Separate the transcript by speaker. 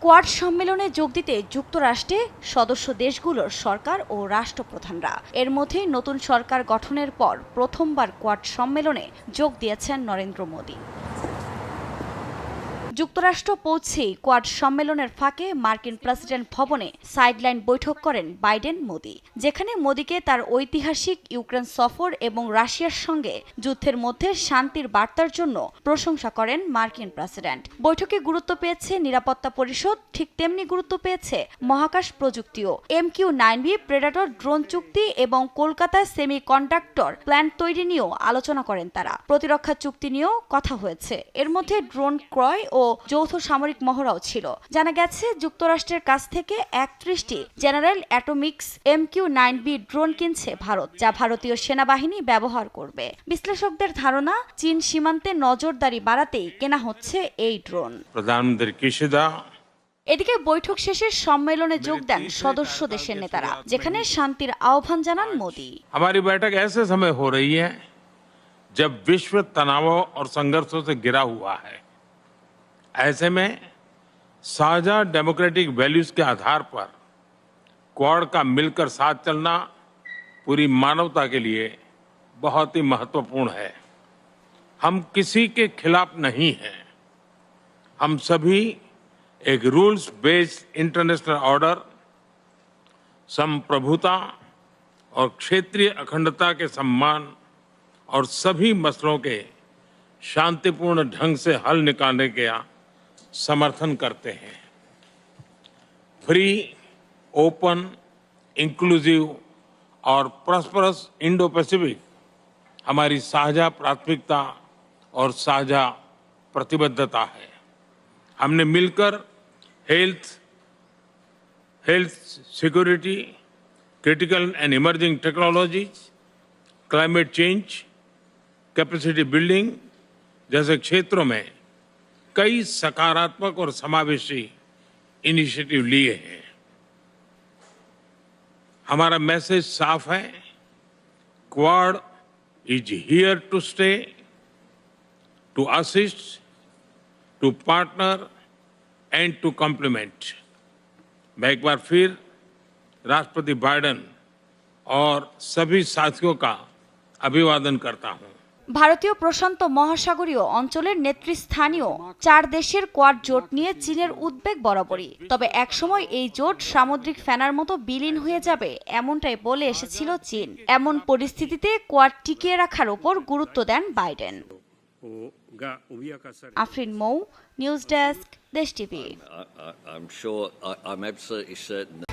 Speaker 1: Quad সম্মেলনে যোগ দিতে যুক্তরাষ্ট্রে সদস্য দেশগুলোর সরকার ও রাষ্ট্রপ্রধানরা। এর মধ্যেই নতুন সরকার গঠনের পর প্রথমবার কোয়াড সম্মেলনে যোগ দিয়েছেন নরেন্দ্র মোদি। যুক্তরাষ্ট্র পৌঁছেই কোয়াড সম্মেলনের ফাঁকে মার্কিন প্রেসিডেন্ট ভবনে সাইডলাইন বৈঠক করেন বাইডেন মোদি, যেখানে মোদিকে তার ঐতিহাসিক ইউক্রেন সফর এবং রাশিয়ার সঙ্গে যুদ্ধের মধ্যে শান্তির বার্তার জন্য প্রশংসা করেন মার্কিন প্রেসিডেন্ট। বৈঠকে গুরুত্ব পেয়েছে নিরাপত্তা পরিষদ, ঠিক তেমনি গুরুত্ব পেয়েছে মহাকাশ প্রযুক্তিও। MQ-9B প্রেডাটর ড্রোন চুক্তি এবং কলকাতা সেমিকন্ডাক্টর প্ল্যান্ট তৈরি নিয়েও আলোচনা করেন তারা। প্রতিরক্ষা চুক্তি নিয়েও কথা হয়েছে। এর মধ্যে ড্রোন ক্রয় ও যৌথ সামরিক মহড়াও ছিল। জানা গেছে যুক্তরাষ্ট্রের কাছ থেকে 31টি জেনারেল অ্যাটমিক্স MQ-9B ড্রোন কিনছে ভারত, যা ভারতীয় সেনাবাহিনী ব্যবহার করবে। বিশ্লেষকদের ধারণা, চীন সীমান্তে নজরদারি বাড়াতেই কেনা হচ্ছে এই ড্রোন। এদিকে বৈঠক শেষে সম্মেলনে যোগ দেন সদস্য দেশের নেতারা, যেখানে শান্তির আহ্বান জানান মোদি।
Speaker 2: हमारी बैठक ऐसे समय हो रही है जब विश्व तनावों और संघर्षों से घिरा हुआ है। ऐसे में साझा डेमोक्रेटिक वैल्यूज के आधार पर क्वाड का मिलकर साथ चलना पूरी मानवता के लिए बहुत ही महत्वपूर्ण है। हम किसी के खिलाफ नहीं हैं। हम सभी एक रूल्स बेस्ड इंटरनेशनल ऑर्डर, संप्रभुता और क्षेत्रीय अखंडता के सम्मान और सभी मसलों के शांतिपूर्ण ढंग से हल निकालने का समर्थन करते हैं। फ्री, ओपन, इंक्लूसिव और प्रॉस्परस इंडो पैसिफिक हमारी साझा प्राथमिकता और साझा प्रतिबद्धता है। हमने मिलकर health security, critical and emerging technologies, climate change, capacity building जैसे क्षेत्रों में कई सकारात्मक और समावेशी इनिशिएटिव लिए हैं। हमारा मैसेज साफ है, Quad is here to stay, to assist, to partner and to complement. मैं एक बार फिर राष्ट्रपति बाइडेन और सभी साथियों का अभिवादन करता हूं।
Speaker 1: ভারতীয় প্রশান্ত মহাসাগরীয় অঞ্চলের নেতৃস্থানীয় 4 দেশের কোয়াড জোট নিয়ে চীনের উদ্বেগ বরাবরই। তবে একসময় এই জোট সামুদ্রিক ফেনার মতো বিলীন হয়ে যাবে এমনটাই বলে এসেছিল চীন। এমন পরিস্থিতিতে কোয়াড টিকিয়ে রাখার উপর গুরুত্ব দেন বাইডেন। আফরিন মৌ, নিউজ ডেস্ক, দেশ টিভি।
Speaker 3: I'm absolutely certain